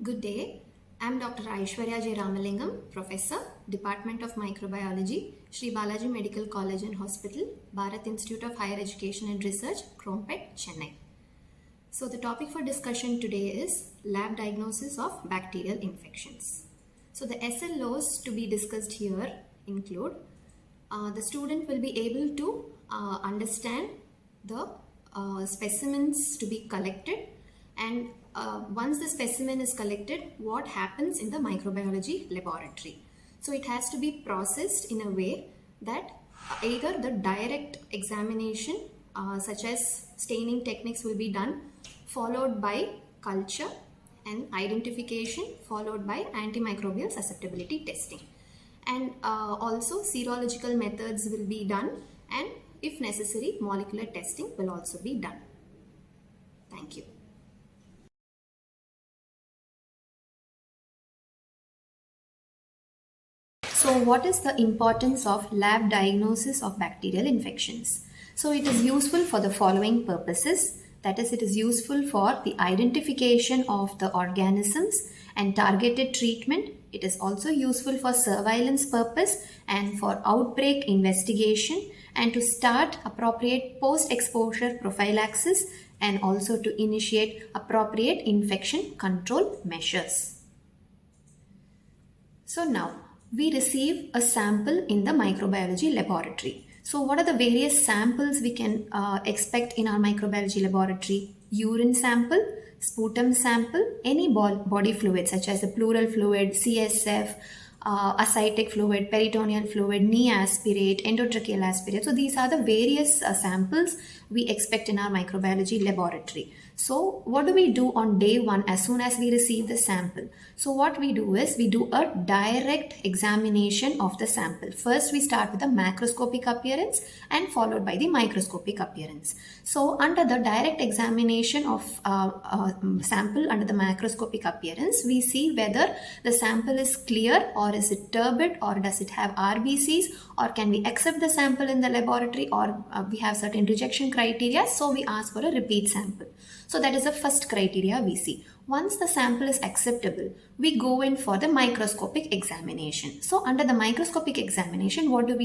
Good day. I am Dr. Aishwarya J. Ramalingam, Professor, Department of Microbiology, Sree Balaji Medical College and Hospital, Bharat Institute of Higher Education and Research, Krompet, Chennai. So the topic for discussion today is lab diagnosis of bacterial infections. So the SLOs to be discussed here include the student will be able to understand the specimens to be collected, and once the specimen is collected, what happens in the microbiology laboratory. So it has to be processed in a way that either the direct examination such as staining techniques will be done, followed by culture and identification, followed by antimicrobial susceptibility testing. And also serological methods will be done, and if necessary molecular testing will also be done. Thank you. So what is the importance of lab diagnosis of bacterial infections? So it is useful for the following purposes. That is, it is useful for the identification of the organisms and targeted treatment. It is also useful for surveillance purpose and for outbreak investigation, and to start appropriate post-exposure prophylaxis, and also to initiate appropriate infection control measures. So now, we receive a sample in the microbiology laboratory. So what are the various samples we can expect in our microbiology laboratory? Urine sample, sputum sample, any body fluid such as the pleural fluid, CSF, ascitic fluid, peritoneal fluid, knee aspirate, endotracheal aspirate. So these are the various samples we expect in our microbiology laboratory. So what do we do on day one as soon as we receive the sample? So what we do is we do a direct examination of the sample. First we start with the macroscopic appearance and followed by the microscopic appearance. So under the direct examination of sample under the macroscopic appearance, we see whether the sample is clear, or is it turbid, or does it have RBCs, or can we accept the sample in the laboratory, or we have certain rejection criteria, so we ask for a repeat sample. So that is the first criteria we see. Once the sample is acceptable, we go in for the microscopic examination. So under the microscopic examination, what do?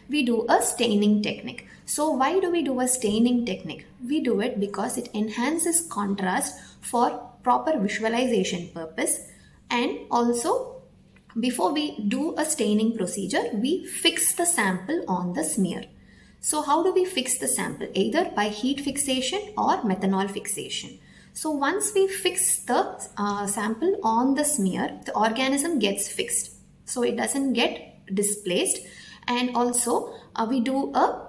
We do a staining technique. So why do we do a staining technique? We do it because it enhances contrast for proper visualization purpose, and also before we do a staining procedure, we fix the sample on the smear. So how do we fix the sample? Either by heat fixation or methanol fixation. So once we fix the sample on the smear, the organism gets fixed. So it doesn't get displaced. And also we do a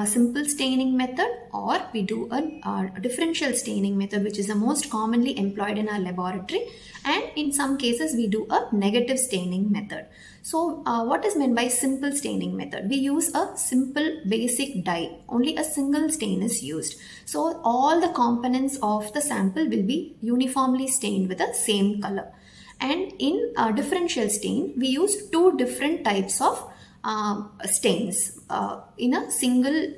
simple staining method, or we do a differential staining method, which is the most commonly employed in our laboratory, and in some cases we do a negative staining method. So what is meant by simple staining method? We use a simple basic dye, only a single stain is used. So all the components of the sample will be uniformly stained with the same color. And in differential stain, we use two different types of stains in a single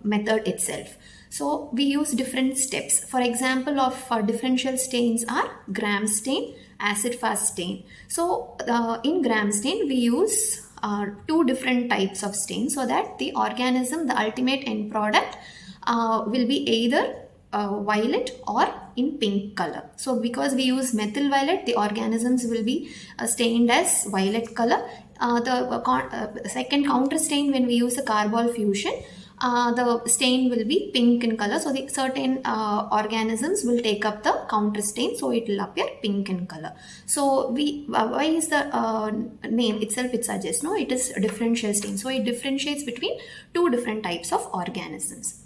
method itself. So we use different steps. For example, of differential stains are gram stain, acid fast stain. So in gram stain we use two different types of stain, so that the organism, the ultimate end product will be either violet or in pink color. So because we use methyl violet, the organisms will be stained as violet color. The second counter stain, when we use a carbol fusion, the stain will be pink in color. So the certain organisms will take up the counter stain, so it will appear pink in color. So why is the name itself, it suggests, no, it is a differential stain. So it differentiates between two different types of organisms.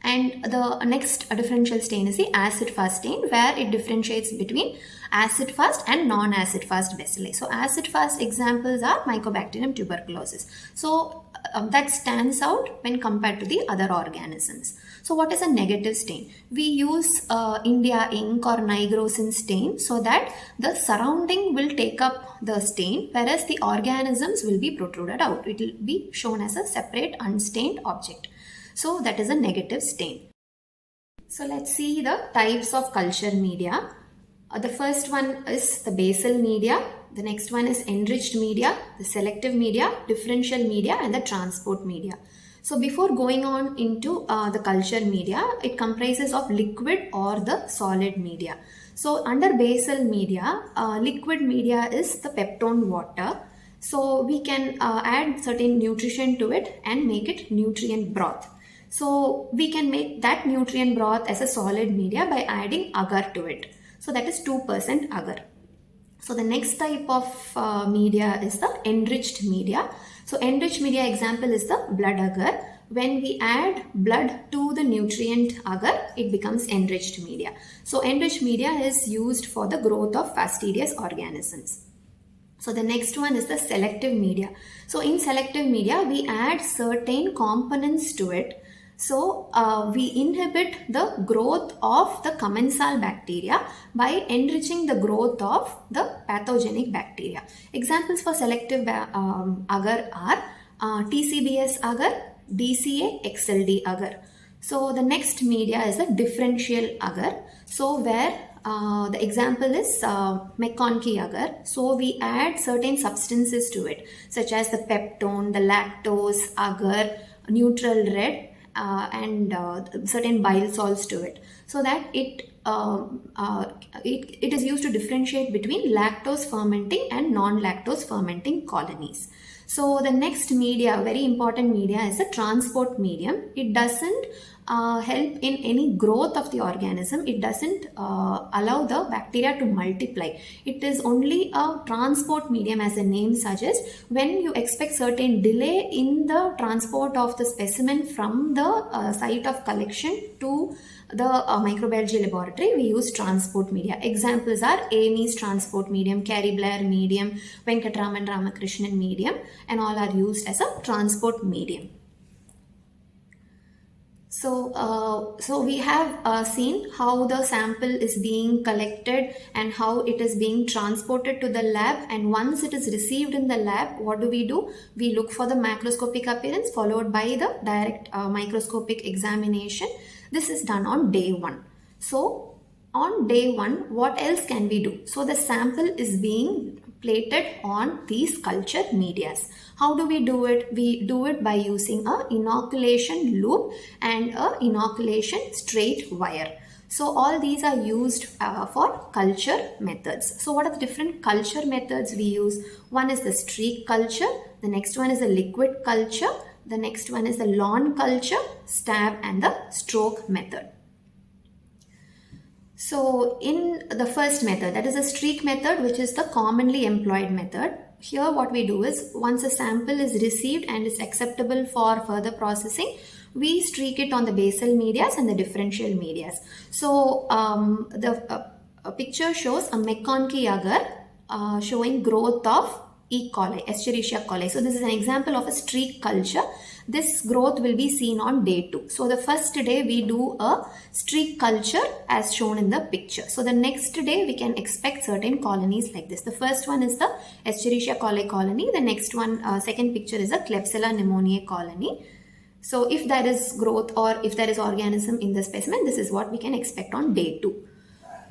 And the next differential stain is the acid-fast stain, where it differentiates between acid-fast and non-acid fast bacilli. So acid-fast examples are Mycobacterium tuberculosis. So that stands out when compared to the other organisms. So what is a negative stain? We use India ink or nigrosin stain so that the surrounding will take up the stain, whereas the organisms will be protruded out. It will be shown as a separate unstained object. So that is a negative stain. So let's see the types of culture media. The first one is the basal media. The next one is enriched media, the selective media, differential media, and the transport media. So before going on into the culture media, it comprises of liquid or the solid media. So under basal media, liquid media is the peptone water. So we can add certain nutrition to it and make it nutrient broth. So we can make that nutrient broth as a solid media by adding agar to it. So that is 2% agar. So the next type of media is the enriched media. So enriched media example is the blood agar. When we add blood to the nutrient agar, it becomes enriched media. So enriched media is used for the growth of fastidious organisms. So the next one is the selective media. So in selective media, we add certain components to it. So we inhibit the growth of the commensal bacteria by enriching the growth of the pathogenic bacteria. Examples for selective agar are TCBS agar, DCA, XLD agar. So the next media is the differential agar. So where the example is McConkey agar. So we add certain substances to it, such as the peptone, the lactose, agar, neutral red, and certain bile salts to it, so that it is used to differentiate between lactose fermenting and non-lactose fermenting colonies. So the next media, very important media, is the transport medium. It doesn't help in any growth of the organism. It doesn't allow the bacteria to multiply. It is only a transport medium, as the name suggests. When you expect certain delay in the transport of the specimen from the site of collection to the microbiology laboratory, we use transport media. Examples are Amy's transport medium, Carrie Blair medium, Venkatraman Ramakrishnan medium, and all are used as a transport medium. So we have seen how the sample is being collected and how it is being transported to the lab, and once it is received in the lab, what do? We look for the macroscopic appearance followed by the direct microscopic examination. This is done on day 1. So on day 1, what else can we do? So the sample is being plated on these culture medias. How do we do it? We do it by using a inoculation loop and a inoculation straight wire. So all these are used for culture methods. So what are the different culture methods we use? One is the streak culture. The next one is the liquid culture. The next one is the lawn culture, stab, and the stroke method. So in the first method, that is a streak method, which is the commonly employed method. Here what we do is, once a sample is received and is acceptable for further processing, we streak it on the basal medias and the differential medias. So the picture shows a McConkey agar showing growth of E. coli, Escherichia coli. So this is an example of a streak culture. This growth will be seen on day 2. So the first day we do a streak culture as shown in the picture. So the next day we can expect certain colonies like this. The first one is the Escherichia coli colony. The next one, second picture, is a Klebsiella pneumoniae colony. So if there is growth or if there is organism in the specimen, this is what we can expect on day 2.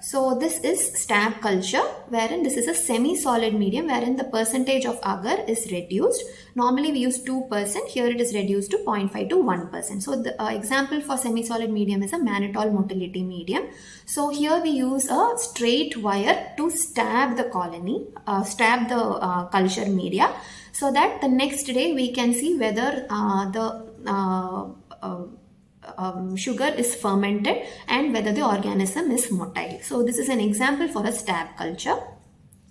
So this is stab culture, wherein this is a semi-solid medium wherein the percentage of agar is reduced. Normally we use 2%, here it is reduced to 0.5 to 1%. So the example for semi-solid medium is a mannitol motility medium. So here we use a straight wire to stab the colony, stab the culture media, so that the next day we can see whether the sugar is fermented and whether the organism is motile. So this is an example for a stab culture.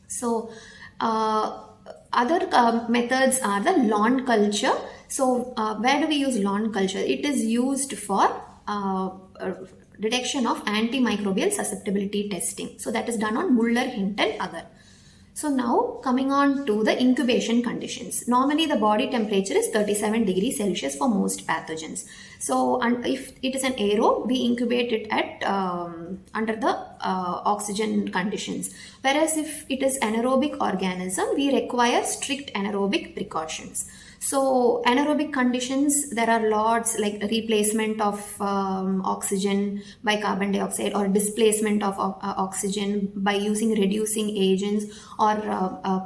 So other methods are the lawn culture. So where do we use lawn culture? It is used for detection of antimicrobial susceptibility testing. So that is done on Muller, Hinton, agar. So now coming on to the incubation conditions. Normally the body temperature is 37 degrees Celsius for most pathogens. So if it is an aerobe, we incubate it at under the oxygen conditions. Whereas if it is anaerobic organism, we require strict anaerobic precautions. So anaerobic conditions, there are lots like replacement of oxygen by carbon dioxide or displacement of oxygen by using reducing agents or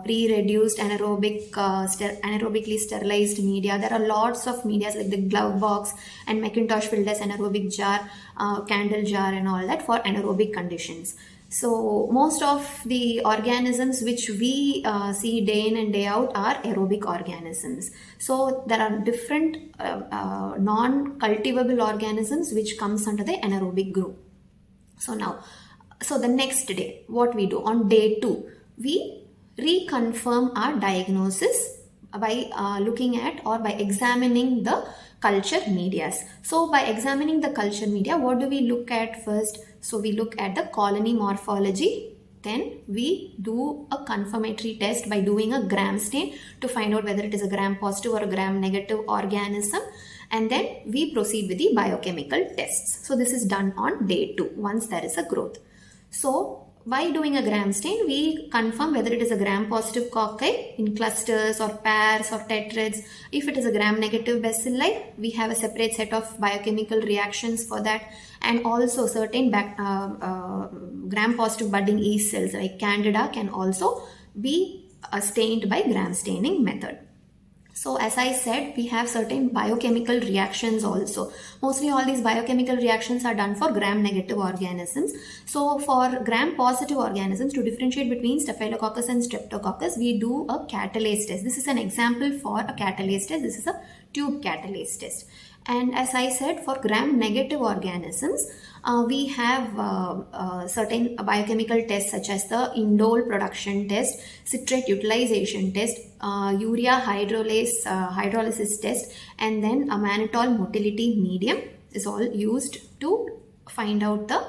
pre-reduced anaerobically sterilized media. There are lots of media like the glove box and Macintosh filled as anaerobic jar, candle jar and all that for anaerobic conditions. So most of the organisms which we see day in and day out are aerobic organisms. So there are different non-cultivable organisms which comes under the anaerobic group. So the next day, what we do on day 2, we reconfirm our diagnosis by looking at or by examining the culture medias. So by examining the culture media, what do we look at first? So we look at the colony morphology. Then we do a confirmatory test by doing a gram stain to find out whether it is a gram positive or a gram negative organism. And then we proceed with the biochemical tests. So this is done on day 2 once there is a growth. So by doing a gram stain, we confirm whether it is a gram positive cocci in clusters or pairs or tetrads. If it is a gram negative bacilli, we have a separate set of biochemical reactions for that, and also certain gram positive budding yeast cells like Candida can also be stained by gram staining method. So as I said, we have certain biochemical reactions also. Mostly all these biochemical reactions are done for gram negative organisms. So for gram positive organisms, to differentiate between Staphylococcus and Streptococcus, we do a catalase test. This is an example for a catalase test. This is a tube catalase test. And as I said, for gram negative organisms, we have certain biochemical tests such as the indole production test, citrate utilization test, urea hydrolysis test, and then a mannitol motility medium is all used to find out the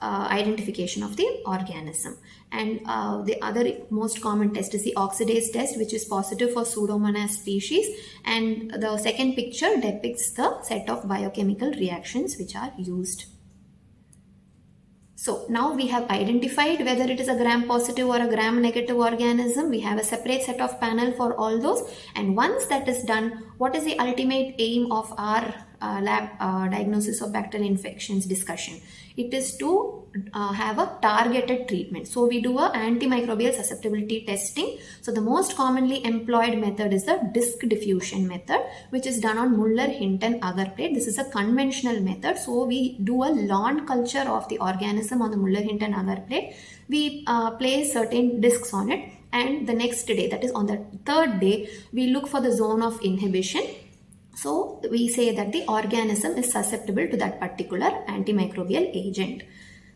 identification of the organism. And the other most common test is the oxidase test, which is positive for Pseudomonas species, and the second picture depicts the set of biochemical reactions which are used. So now we have identified whether it is a gram positive or a gram negative organism. We have a separate set of panel for all those, and once that is done, what is the ultimate aim of our lab diagnosis of bacterial infections discussion? It is to have a targeted treatment. So we do a antimicrobial susceptibility testing. So the most commonly employed method is the disc diffusion method, which is done on Muller-Hinton agar plate. This is a conventional method. So we do a lawn culture of the organism on the Muller-Hinton agar plate. We place certain discs on it, and the next day, that is on the third day, we look for the zone of inhibition. So we say that the organism is susceptible to that particular antimicrobial agent.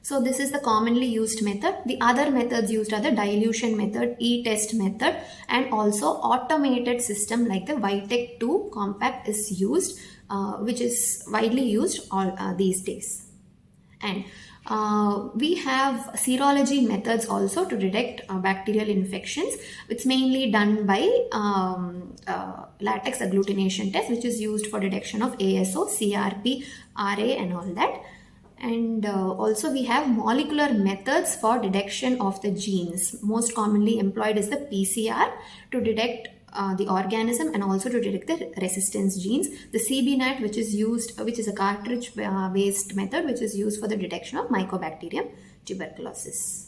So this is the commonly used method. The other methods used are the dilution method, e-test method, and also automated system like the Vitek 2 compact is used, which is widely used all these days. And we have serology methods also to detect bacterial infections. It's mainly done by latex agglutination test, which is used for detection of ASO, CRP, RA and all that. And also we have molecular methods for detection of the genes. Most commonly employed is the PCR to detect the organism and also to detect the resistance genes. The CBNAT, which is used, which is a cartridge based method, which is used for the detection of Mycobacterium tuberculosis.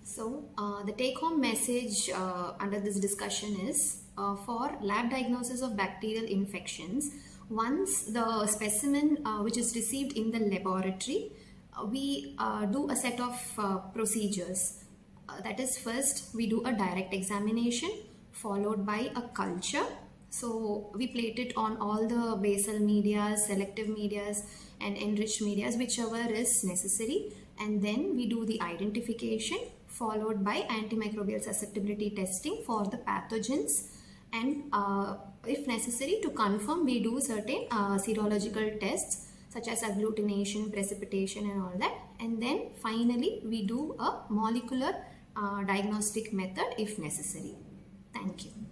So the take-home message under this discussion is for lab diagnosis of bacterial infections, once the specimen which is received in the laboratory, we do a set of procedures. that is, first we do a direct examination followed by a culture. So we plate it on all the basal medias, selective medias, and enriched medias, whichever is necessary. And then we do the identification followed by antimicrobial susceptibility testing for the pathogens. And if necessary, to confirm, we do certain serological tests such as agglutination, precipitation, and all that. And then finally, we do a molecular diagnostic method if necessary. Thank you.